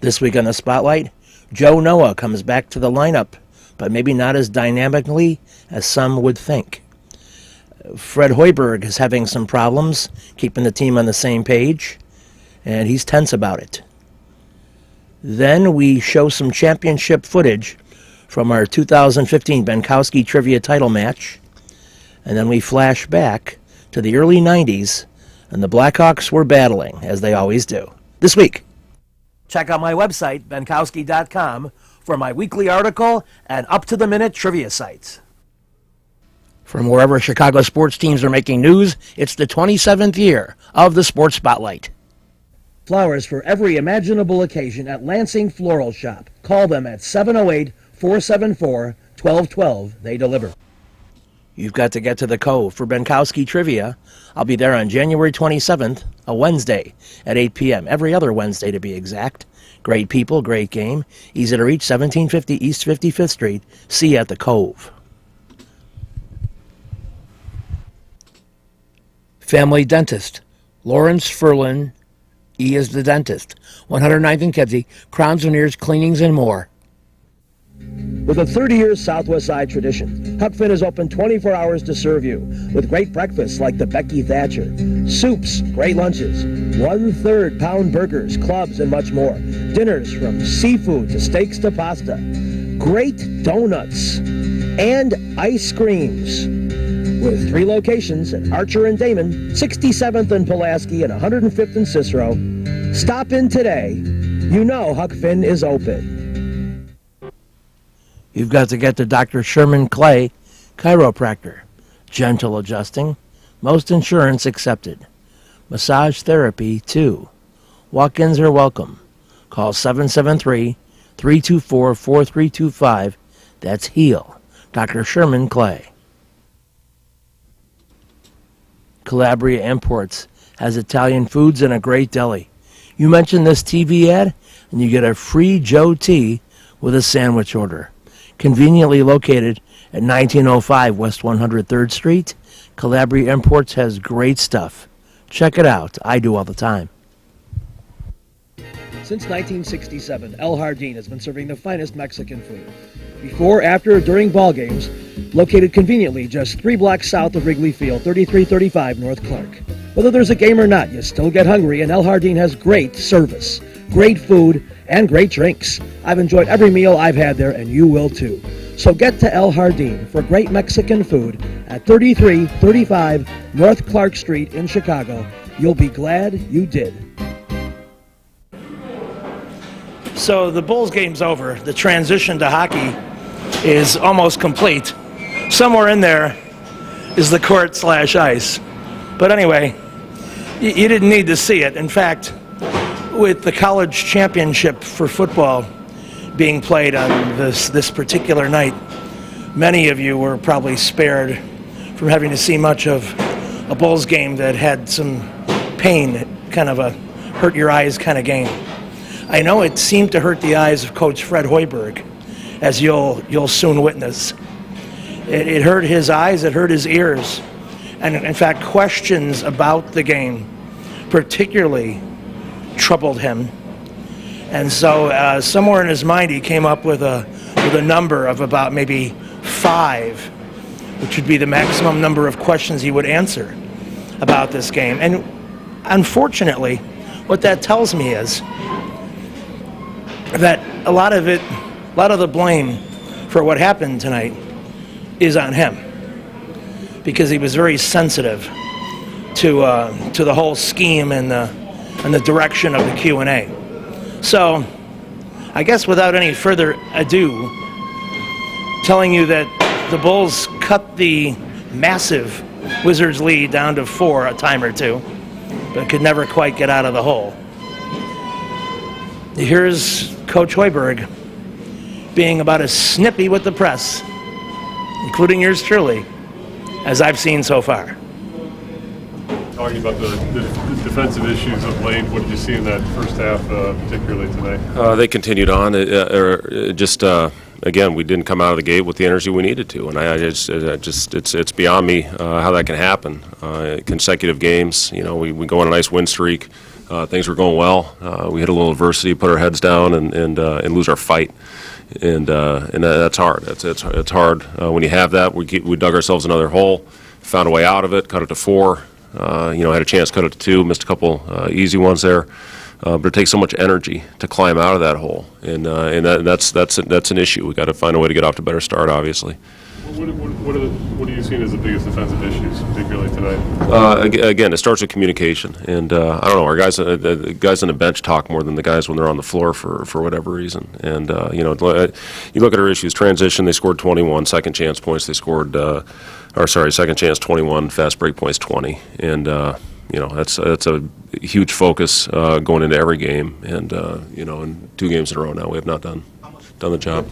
This week on the Spotlight, Joe Noah comes back to the lineup, but maybe not as dynamically as some would think. Fred Hoiberg is having some problems keeping the team on the same page, and he's tense about it. Then we show some championship footage from our 2015 Benkowski Trivia title match, and then we flash back to the early 90s, and the Blackhawks were battling, as they always do. This week, check out my website, benkowski.com, for my weekly article and up-to-the-minute trivia sites. From wherever Chicago sports teams are making news, it's the 27th year of the Sports Spotlight. Flowers for every imaginable occasion at Lansing Floral Shop. Call them at 708-474-1212. They deliver. You've got to get to the Cove for Benkowski Trivia. I'll be there on January 27th, a Wednesday, at 8 p.m. Every other Wednesday, to be exact. Great people, great game. Easy to reach, 1750 East 55th Street. See you at the Cove. Family Dentist. Lawrence Ferlin, E is the dentist. 109th and Kedzie, crowns, veneers, cleanings, and more. With a 30-year Southwest Side tradition, Huck Finn is open 24 hours to serve you with great breakfasts like the Becky Thatcher, soups, great lunches, 1/3 pound burgers, clubs, and much more. Dinners from seafood to steaks to pasta, great donuts, and ice creams. With 3 locations at Archer and Damon, 67th and Pulaski, and 105th and Cicero. Stop in today. You know Huck Finn is open. You've got to get to Dr. Sherman Clay, chiropractor. Gentle adjusting. Most insurance accepted. Massage therapy, too. Walk-ins are welcome. Call 773-324-4325. That's HEAL. Dr. Sherman Clay. Calabria Imports has Italian foods and a great deli. You mention this TV ad, and you get a free Joe tea with a sandwich order. Conveniently located at 1905 West 103rd Street, Calabria Imports has great stuff. Check it out. I do all the time. Since 1967, El Jardín has been serving the finest Mexican food. Before, after, during ball games, located conveniently just 3 blocks south of Wrigley Field, 3335 North Clark. Whether there's a game or not, you still get hungry, and El Jardín has great service, great food, and great drinks. I've enjoyed every meal I've had there, and you will too. So get to El Jardín for great Mexican food at 3335 North Clark Street in Chicago. You'll be glad you did. So the Bulls game's over. The transition to hockey is almost complete. Somewhere in there is the court/ice. But anyway, you didn't need to see it. In fact, with the college championship for football being played on this particular night, many of you were probably spared from having to see much of a Bulls game that had some pain, kind of a hurt your eyes kind of game. I know it seemed to hurt the eyes of Coach Fred Hoiberg, as you'll soon witness. It hurt his eyes, it hurt his ears, and in fact questions about the game particularly troubled him. And so somewhere in his mind he came up with a number of about maybe 5, which would be the maximum number of questions he would answer about this game. And unfortunately, what that tells me is that a lot of the blame for what happened tonight is on him, because he was very sensitive to the whole scheme and the direction of the Q&A. So I guess without any further ado, telling you that the Bulls cut the massive Wizards lead down to 4 a time or two, but could never quite get out of the hole. Here's Coach Hoiberg being about as snippy with the press, including yours truly, as I've seen so far. Talking about the defensive issues of late, what did you see in that first half, particularly tonight? They continued on. Again, we didn't come out of the gate with the energy we needed to, and it's beyond me how that can happen. Consecutive games, we go on a nice win streak, Things were going well. We hit a little adversity, put our heads down, and lose our fight. And that's hard. It's hard when you have that. We dug ourselves another hole, found a way out of it, cut it to 4. Had a chance to cut it to 2, missed a couple easy ones there. But it takes so much energy to climb out of that hole, and that's an issue. We got to find a way to get off to a better start, obviously. What are you seeing as the biggest defensive issues, particularly tonight? Again, it starts with communication, and I don't know. Our guys, the guys on the bench talk more than the guys when they're on the floor for whatever reason. And you look at our issues: transition. They scored 21 second chance points. They scored, second chance 21, fast break points 20, and that's a huge focus going into every game. And in 2 games in a row now, we have not done the job.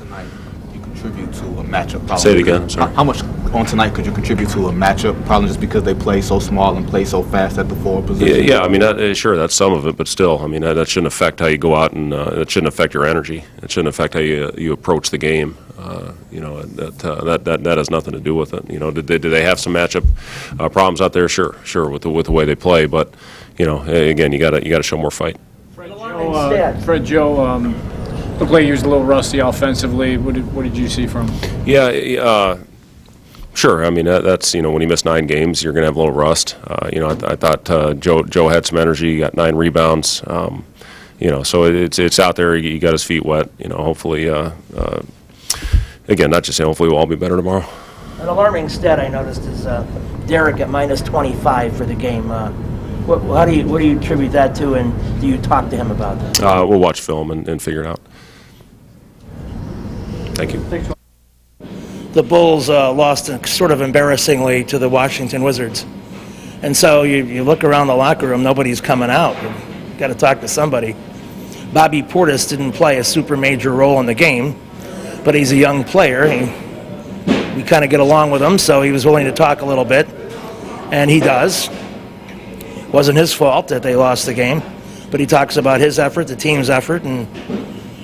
Contribute to a matchup problem? Say it again. Sorry. How much on tonight could you contribute to a matchup problem just because they play so small and play so fast at the forward position? Yeah. I mean, sure, that's some of it, but still, I mean, that shouldn't affect how you go out, and it shouldn't affect your energy. It shouldn't affect how you approach the game. That has nothing to do with it. Did they have some matchup problems out there? Sure, with the way they play, but again, you got to show more fight. Joe, looked like he was a little rusty offensively. What did you see from him? Yeah, sure. I mean, that's when you miss 9 games, you're going to have a little rust. I thought Joe had some energy. He got 9 rebounds. So it's out there. He got his feet wet. Hopefully, again, not just saying. Hopefully, we'll all be better tomorrow. An alarming stat I noticed is Derek at minus 25 for the game. What do you attribute that to, and do you talk to him about that? We'll watch film and figure it out. Thank you. The Bulls lost sort of embarrassingly to the Washington Wizards. And so you look around the locker room, nobody's coming out. You've got to talk to somebody. Bobby Portis didn't play a super major role in the game, but he's a young player. We kind of get along with him, so he was willing to talk a little bit, and he does. Wasn't his fault that they lost the game, but he talks about his effort, the team's effort, and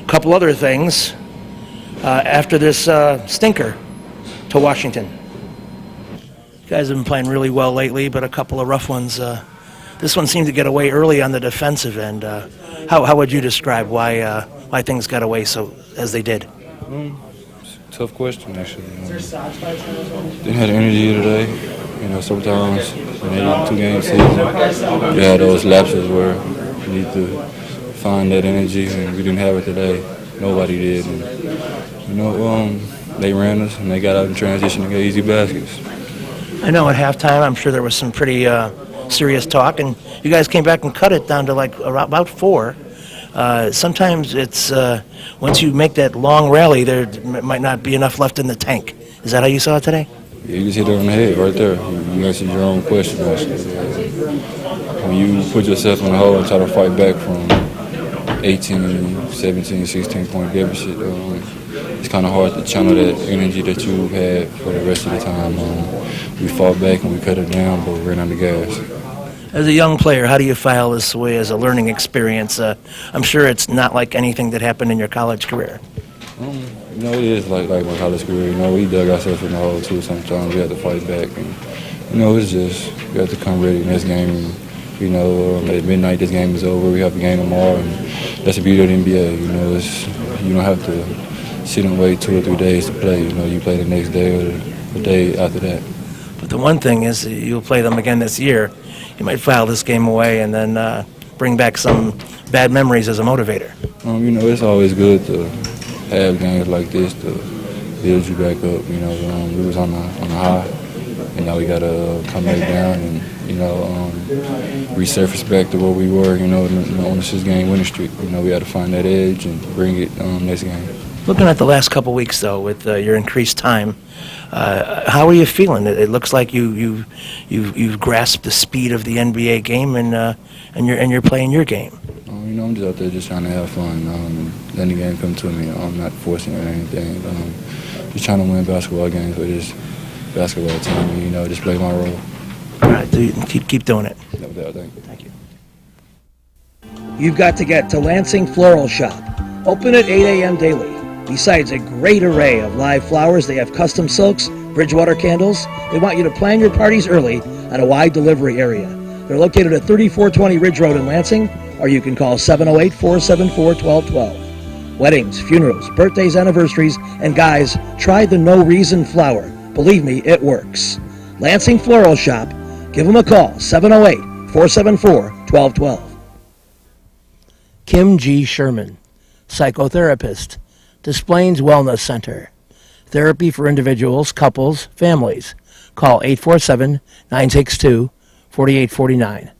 a couple other things after this stinker to Washington. You guys have been playing really well lately, but a couple of rough ones. This one seemed to get away early on the defensive end. How would you describe why things got away so as they did? Tough question, actually. Didn't have the energy today. Sometimes in a 2-game season, you have those lapses where you need to find that energy, and we didn't have it today. Nobody did. And, they ran us, and they got out in transition and got easy baskets. I know at halftime, I'm sure there was some pretty serious talk, and you guys came back and cut it down to like about 4. Sometimes it's once you make that long rally, there might not be enough left in the tank. Is that how you saw it today? Yeah, you just hit it on the head right there. You answered your own question, actually. When you put yourself in the hole and try to fight back from 18, 17, 16-point deficit, it's kind of hard to channel that energy that you had for the rest of the time. We fought back and we cut it down, but we ran out of gas. As a young player, how do you file this way as a learning experience? I'm sure it's not like anything that happened in your college career. It is like my college career. We dug ourselves in the hole too sometimes. We had to fight back. And, it's just, we have to come ready next game. At midnight this game is over. We have a game tomorrow, and that's the beauty of the NBA. You don't have to sit and wait 2 or 3 days to play. You play the next day or the day after that. But the one thing is you'll play them again this year. You might file this game away and then bring back some bad memories as a motivator. It's always good to have games like this to build you back up. We was on the high, and now we got to come back down and resurface back to where we were. On the 6-game winning streak. We had to find that edge and bring it next game. Looking at the last couple weeks, though, with your increased time, how are you feeling? It looks like you've grasped the speed of the NBA game, and you're playing your game. I'm just out there just trying to have fun. Letting the game come to me. I'm not forcing it or anything. Just trying to win basketball games with this basketball team. Just play my role. All right, keep doing it. No doubt, thank you. You've got to get to Lansing Floral Shop. Open at 8 a.m. daily. Besides a great array of live flowers, they have custom silks, Bridgewater candles. They want you to plan your parties early on a wide delivery area. They're located at 3420 Ridge Road in Lansing, or you can call 708-474-1212. Weddings, funerals, birthdays, anniversaries, and guys, try the No Reason flower. Believe me, it works. Lansing Floral Shop. Give them a call, 708-474-1212. Kim G. Sherman, psychotherapist, Des Plaines Wellness Center. Therapy for individuals, couples, families. Call 847-962-4849.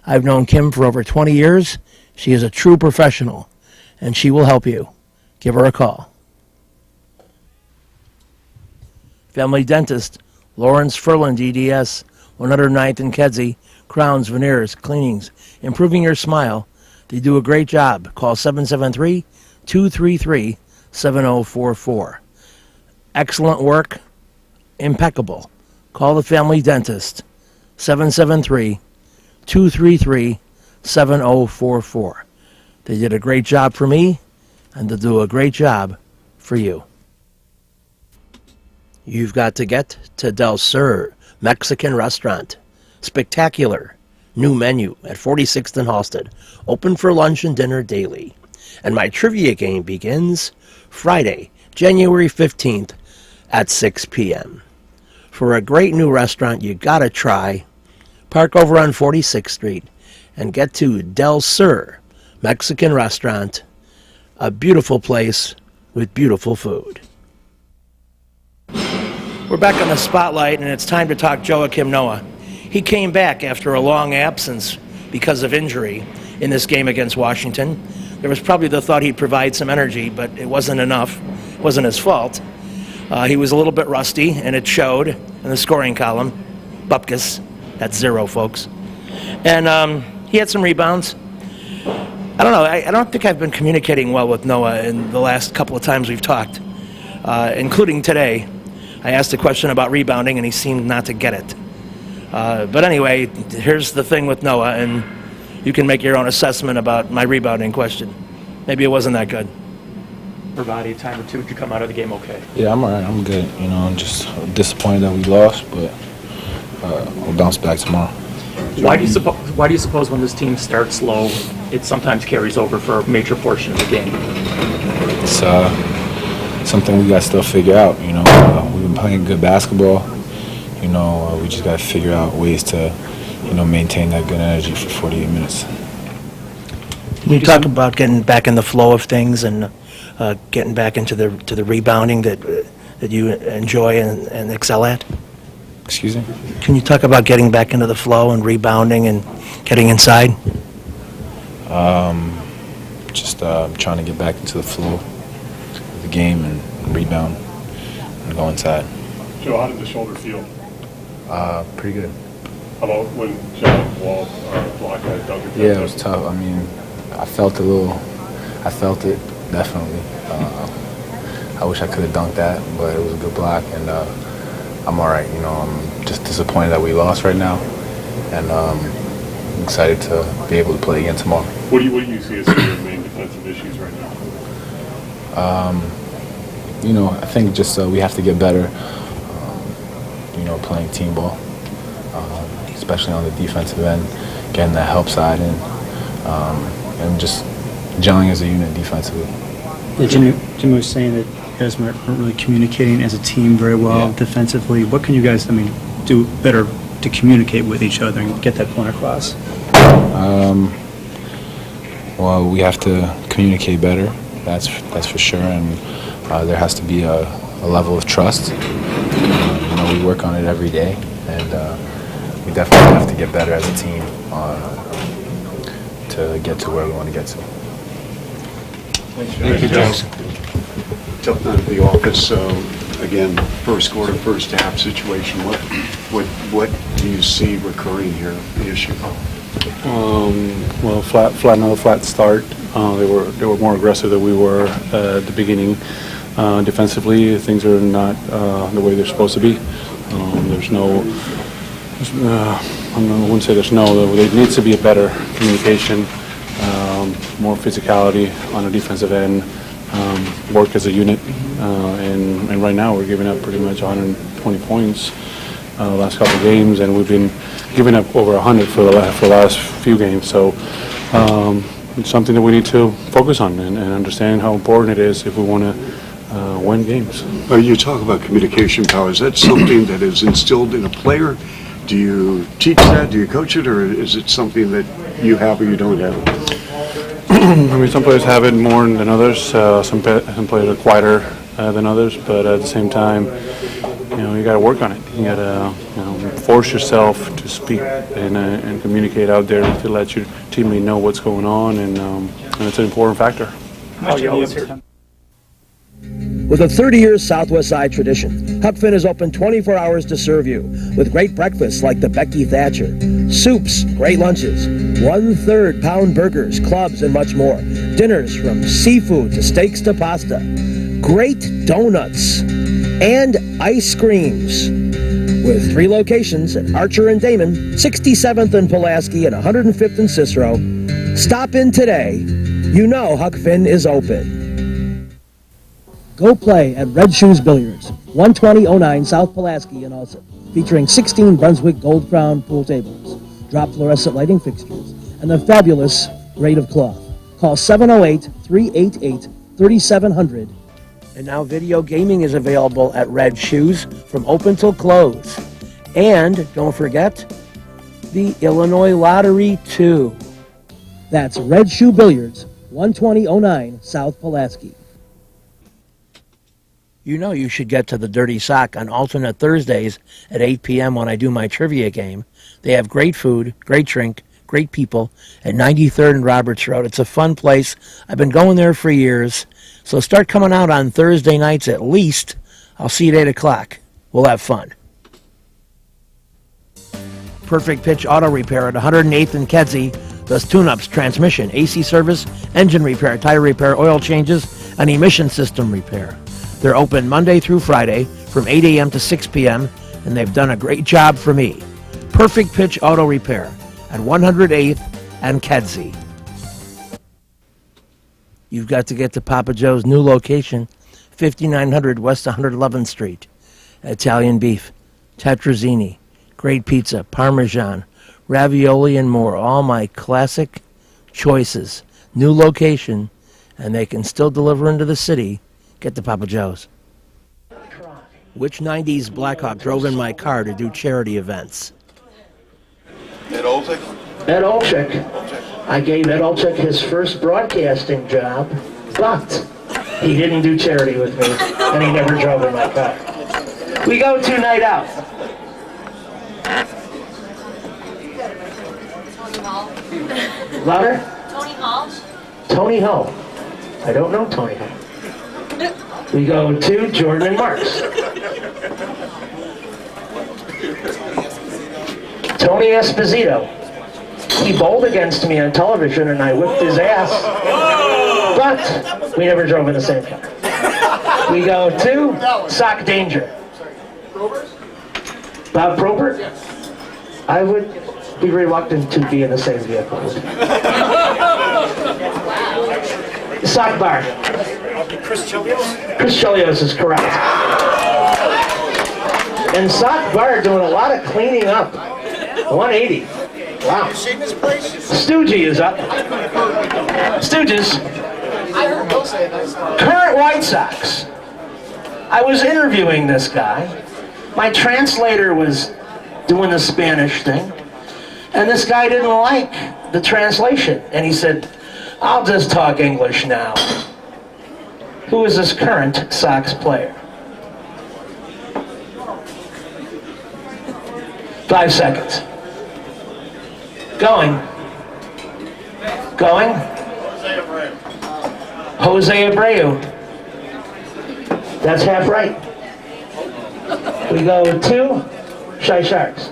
I've known Kim for over 20 years. She is a true professional, and she will help you. Give her a call. Family Dentist, Lawrence Furland, EDS, 109th and Kedzie, crowns, veneers, cleanings, improving your smile. They do a great job. Call 773-233-7044. Excellent work, impeccable. Call the Family Dentist, 773-233-7044. They did a great job for me, and they'll do a great job for you. You've got to get to Del Sur Mexican Restaurant. Spectacular. New menu at 46th and Halsted. Open for lunch and dinner daily. And my trivia game begins Friday, January 15th at 6 p.m. For a great new restaurant you gotta try, park over on 46th Street and get to Del Sur Mexican Restaurant, a beautiful place with beautiful food. We're back on the spotlight, and it's time to talk Joakim Noah. He came back after a long absence because of injury in this game against Washington. There was probably the thought he'd provide some energy, but it wasn't enough. It wasn't his fault. He was a little bit rusty, and it showed in the scoring column. Bupkis, that's 0, folks. And he had some rebounds. I don't know, I don't think I've been communicating well with Noah in the last couple of times we've talked, including today. I asked a question about rebounding, and he seemed not to get it. But anyway, here's the thing with Noah, and you can make your own assessment about my rebounding question. Maybe it wasn't that good. For body a time or two, did you come out of the game okay? Yeah, I'm all right. I'm good. You know, I'm just disappointed that we lost, but we'll bounce back tomorrow. Why do you suppose when this team starts slow, it sometimes carries over for a major portion of the game? It's something we got to still figure out. You know, we've been playing good basketball. You know, we just got to figure out ways to, you know, maintain that good energy for 48 minutes. Can you talk about getting back in the flow of things and getting back into the rebounding that you enjoy and excel at? Excuse me? Can you talk about getting back into the flow and rebounding and getting inside? Just trying to get back into the flow of the game and rebound and go inside. Joe, how did the shoulder feel? Pretty good. How about when John Wall blocked that dunk? Yeah, it was tough. I mean, I felt it, definitely. I wish I could have dunked that, but it was a good block, and I'm all right. You know, I'm just disappointed that we lost right now, and I'm excited to be able to play again tomorrow. What do you see as some of your main defensive issues right now? You know, I think just we have to get better, you know, playing team ball, especially on the defensive end, getting that help side in, and just gelling as a unit defensively. Yeah, Jimmy was saying that you guys weren't really communicating as a team very well defensively. What can you guys, do better to communicate with each other and get that point across? Well, we have to communicate better. That's for sure, and there has to be a level of trust. You know, we work on it every day, and we definitely have to get better as a team to get to where we want to get to. Thank you, Jason. Jumping out of the office, again, first quarter, first half situation. What do you see recurring here, the issue? Well, another flat start. They were more aggressive than we were at the beginning. Defensively, things are not the way they're supposed to be. There's no, I wouldn't say there's no. There needs to be a better communication, more physicality on the defensive end, work as a unit. And right now we're giving up pretty much 120 points last couple of games, and we've been giving up over 100 for the last few games. So it's something that we need to focus on and understand how important it is if we want to win games. You talk about communication power. Is that something that is instilled in a player? Do you teach that? Do you coach it? Or is it something that you have or you don't have? I mean, some players have it more than others. Some players are quieter than others, but at the same time, you got to work on it. You got to force yourself to speak and communicate out there to let your teammate know what's going on, and it's an important factor. With a 30-year Southwest Side tradition, Huck Finn is open 24 hours to serve you with great breakfasts like the Becky Thatcher, soups, great lunches, 1/3 pound burgers, clubs, and much more. Dinners from seafood to steaks to pasta, great donuts, and ice creams. With 3 locations at Archer and Damon, 67th and Pulaski, and 105th and Cicero. Stop in today. You know Huck Finn is open. Go play at Red Shoes Billiards, 12009 South Pulaski in Ulsa, featuring 16 Brunswick Gold Crown pool tables, drop fluorescent lighting fixtures, and the fabulous grade of cloth. Call 708-388-3700. And now video gaming is available at Red Shoes from open till close. And don't forget, the Illinois Lottery too. That's Red Shoe Billiards, 12009 South Pulaski. You know you should get to the Dirty Sock on alternate Thursdays at 8 p.m. when I do my trivia game. They have great food, great drink, great people at 93rd and Roberts Road. It's a fun place. I've been going there for years. So start coming out on Thursday nights at least. I'll see you at 8 o'clock. We'll have fun. Perfect Pitch Auto Repair at 108th and Kedzie does tune-ups, transmission, AC service, engine repair, tire repair, oil changes, and emission system repair. They're open Monday through Friday from 8 a.m. to 6 p.m., and they've done a great job for me. Perfect Pitch Auto Repair at 108th and Kedzie. You've got to get to Papa Joe's new location, 5900 West 111th Street. Italian beef, tetrazzini, great pizza, Parmesan, ravioli, and more. All my classic choices. New location, and they can still deliver into the city. Get to Papa Joe's. Which 90s Blackhawk drove in my car to do charity events? Ed Olczyk? Ed Olczyk. I gave Ed Olczyk his first broadcasting job, but he didn't do charity with me, and he never drove in my car. We go to Night Out. Louder? Tony Hall. Tony Hall. I don't know Tony Hall. We go to Jordan and Marks. Tony Esposito. He bowled against me on television and I whipped his ass. But we never drove in the same car. We go to Sock Danger. Bob Probert? I would be reluctant to be in the same vehicle with him. Sock Bar. Chris Chelios? Chris Chelios is correct. And Sock Bar doing a lot of cleaning up. 180. Wow. Stoogie is up. Stooges. Current White Sox. I was interviewing this guy. My translator was doing the Spanish thing. And this guy didn't like the translation. And he said, I'll just talk English now. Who is this current Sox player? 5 seconds. Going. Going. Jose Abreu. That's half right. We go to Shy Sharks.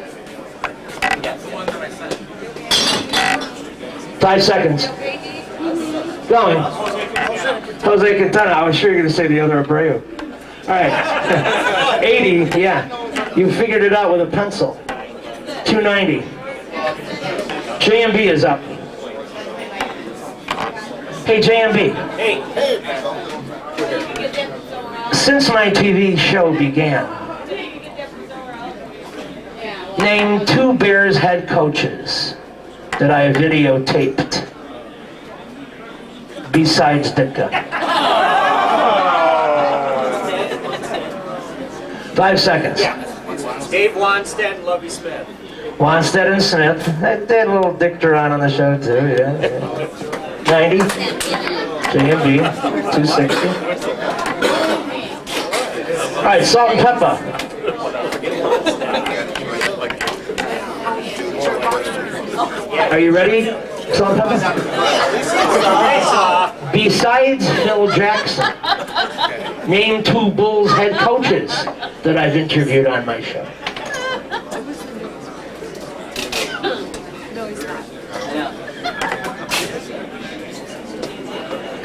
5 seconds. Going. Jose Quintana. I was sure you were going to say the other Abreu. All right. 80, yeah. You figured it out with a pencil. 290. JMB is up. Hey, JMB. Hey. Since my TV show began, Name 2 Bears head coaches that I have videotaped besides Ditka. 5 seconds. Dave Wanstead and Lovie Smith. Wanstead and Smith. They had a little Dick Duran on the show too, yeah. 90. JMB. 260. All right, Salt and Pepper. Are you ready? Salt and Pepper? Besides Phil Jackson, name 2 Bulls head coaches that I've interviewed on my show.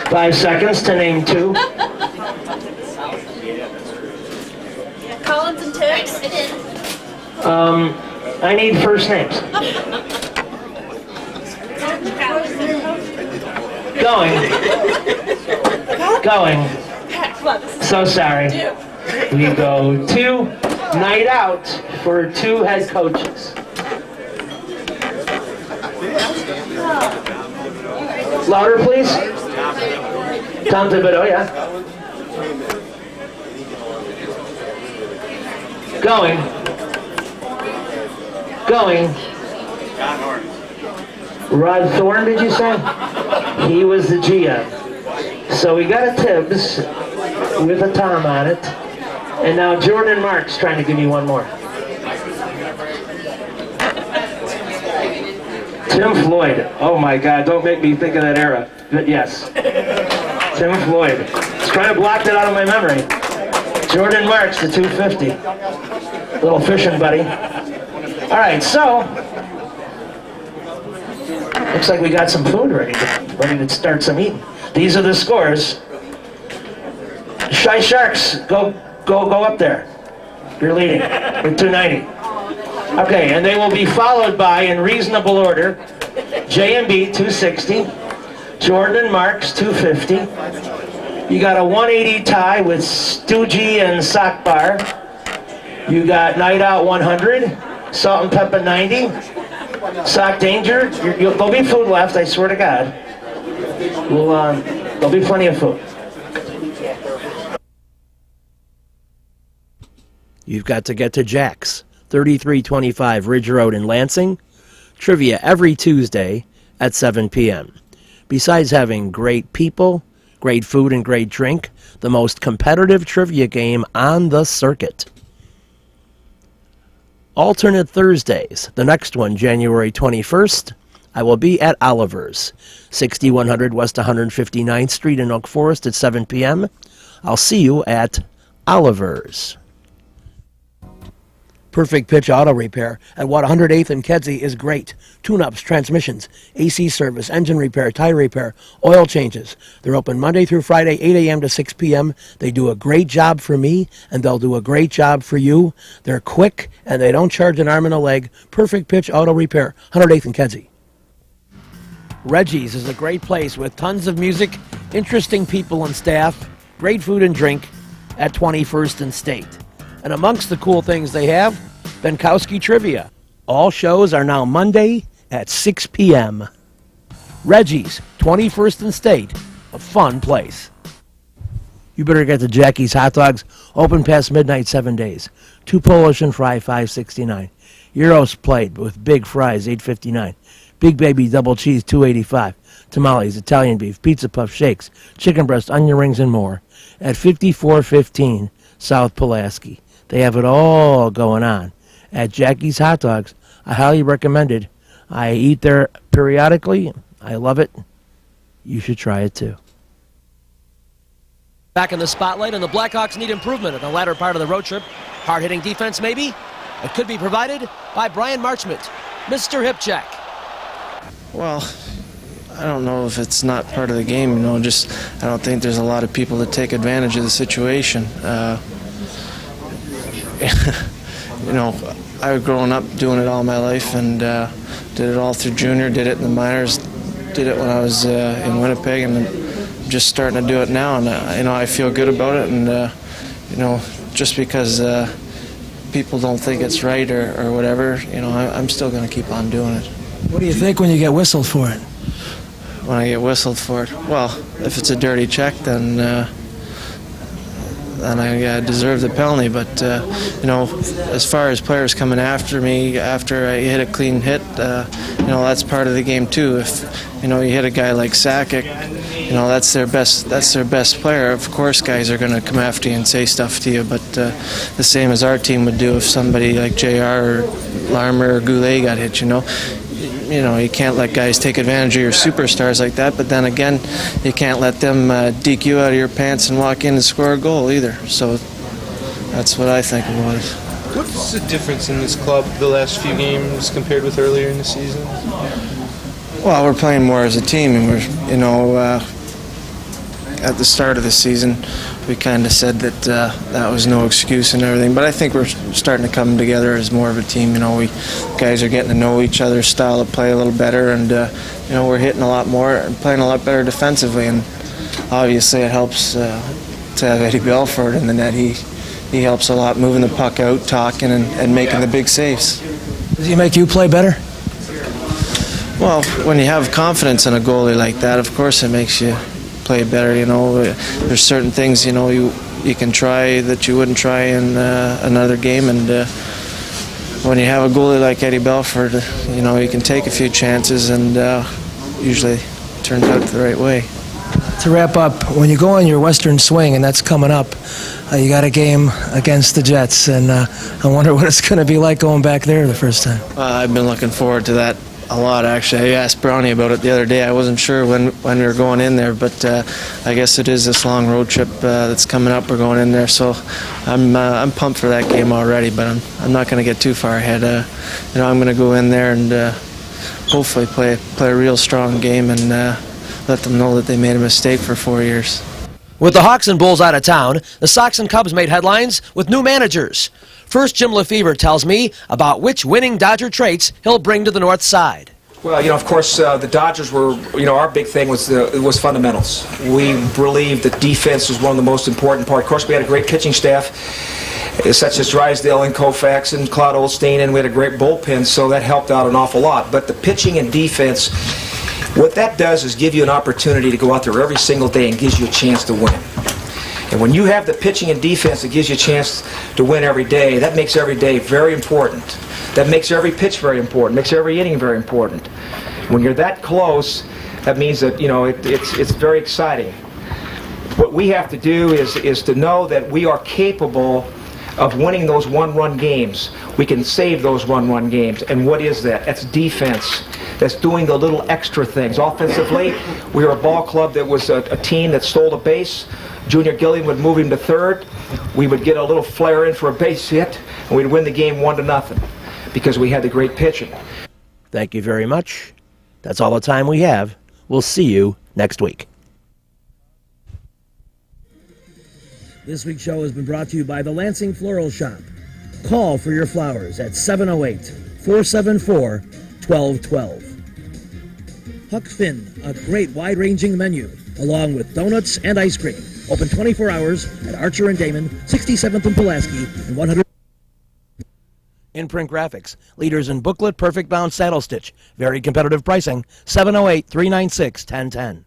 Five seconds to name 2. Collins and Tibbs. I need first names. Going. So sorry. We go to night out for 2 head coaches. Louder, please. Tom Thibodeau, yeah. Going. Rod Thorne, did you say? He was the GM. So we got a Tibbs with a Tom on it. And now Jordan Marks trying to give me one more. Tim Floyd. Oh my God, don't make me think of that era. But yes. Tim Floyd. Just trying to block that out of my memory. Jordan Marks, the 250. Little fishing buddy. All right, so looks like we got some food ready to start some eating. These are the scores. Shy Sharks, go up there. You're leading with 290. Okay, and they will be followed by, in reasonable order, JMB 260, Jordan and Marks 250. You got a 180 tie with Stoogie and Sock Bar. You got Night Out 100, Salt and Pepper 90, Sock Danger. There'll be food left, I swear to God. There'll be plenty of food. You've got to get to Jack's, 3325 Ridge Road in Lansing. Trivia every Tuesday at 7 p.m. Besides having great people, great food, and great drink, the most competitive trivia game on the circuit. Alternate Thursdays, the next one, January 21st, I will be at Oliver's, 6100 West 159th Street in Oak Forest at 7 p.m. I'll see you at Oliver's. Perfect Pitch Auto Repair at 108th and Kedzie is great. Tune-ups, transmissions, AC service, engine repair, tire repair, oil changes. They're open Monday through Friday, 8 a.m. to 6 p.m. They do a great job for me, and they'll do a great job for you. They're quick, and they don't charge an arm and a leg. Perfect Pitch Auto Repair, 108th and Kedzie. Reggie's is a great place with tons of music, interesting people and staff, great food and drink at 21st and State. And amongst the cool things they have, Benkowski Trivia. All shows are now Monday at 6 p.m. Reggie's, 21st and State, a fun place. You better get to Jackie's Hot Dogs, open past midnight 7 days. 2 Polish and fry, $5.69. Gyros plate with big fries, $8.59. Big Baby Double Cheese, $2.85. Tamales, Italian beef, pizza puff, shakes, chicken breast, onion rings, and more at 5415 South Pulaski. They have it all going on at Jackie's Hot Dogs. I highly recommend it. I eat there periodically. I love it. You should try it too. Back in the spotlight, and the Blackhawks need improvement in the latter part of the road trip. Hard-hitting defense, maybe? It could be provided by Brian Marchment, Mr. Hipcheck. Well, I don't know if it's not part of the game, I don't think there's a lot of people that take advantage of the situation. I've grown up doing it all my life and did it all through junior, did it in the minors, did it when I was in Winnipeg, and I'm just starting to do it now, and I feel good about it, and just because people don't think it's right or whatever, I'm still going to keep on doing it. What do you think when you get whistled for it? When I get whistled for it, well, if it's a dirty check, then I deserve the penalty. But as far as players coming after me after I hit a clean hit, that's part of the game too. If you hit a guy like Sakic, that's their best player. Of course, guys are going to come after you and say stuff to you. But the same as our team would do if somebody like JR or Larmer or Goulet got hit. You can't let guys take advantage of your superstars like that, but then again, you can't let them deke you out of your pants and walk in and score a goal either. So that's what I think about it. What's the difference in this club the last few games compared with earlier in the season? Well, we're playing more as a team, and we're, at the start of the season, we kind of said that that was no excuse and everything. But I think we're starting to come together as more of a team. We guys are getting to know each other's style of play a little better, and we're hitting a lot more and playing a lot better defensively. And obviously, it helps to have Eddie Belford in the net. He helps a lot, moving the puck out, talking, and making the big saves. Does he make you play better? Well, when you have confidence in a goalie like that, of course, it makes you play better. There's certain things you can try that you wouldn't try in another game, and when you have a goalie like Eddie Belford, you can take a few chances, and usually it turns out the right way. To wrap up, when you go on your Western swing, and that's coming up, you got a game against the Jets, and I wonder what it's going to be like going back there the first time. I've been looking forward to that a lot, actually. I asked Brownie about it the other day. I wasn't sure when we were going in there, but I guess it is this long road trip that's coming up. We're going in there, so I'm pumped for that game already. But I'm not going to get too far ahead. I'm going to go in there and hopefully play a real strong game and let them know that they made a mistake for 4 years. With the Hawks and Bulls out of town, the Sox and Cubs made headlines with new managers. First, Jim Lefevre tells me about which winning Dodger traits he'll bring to the North Side. Well, of course, the Dodgers were, our big thing was fundamentals. We believed that defense was one of the most important parts. Of course, we had a great pitching staff, such as Drysdale and Koufax and Claude Olstein, and we had a great bullpen, so that helped out an awful lot. But the pitching and defense, what that does is give you an opportunity to go out there every single day and gives you a chance to win. And when you have the pitching and defense that gives you a chance to win every day, that makes every day very important. That makes every pitch very important, makes every inning very important. When you're that close, that means that, it's very exciting. What we have to do is to know that we are capable of winning those one-run games. We can save those one-run games. And what is that? That's defense. That's doing the little extra things. Offensively, we were a ball club that was a team that stole a base. Junior Gilliam would move him to third. We would get a little flare in for a base hit, and we'd win the game 1-0 because we had the great pitching. Thank you very much. That's all the time we have. We'll see you next week. This week's show has been brought to you by the Lansing Floral Shop. Call for your flowers at 708-474-1212. Huck Finn, a great wide-ranging menu, along with donuts and ice cream. Open 24 hours at Archer and Damon, 67th and Pulaski, and 100. In-print graphics, leaders in booklet, perfect bound saddle stitch. Very competitive pricing, 708-396-1010.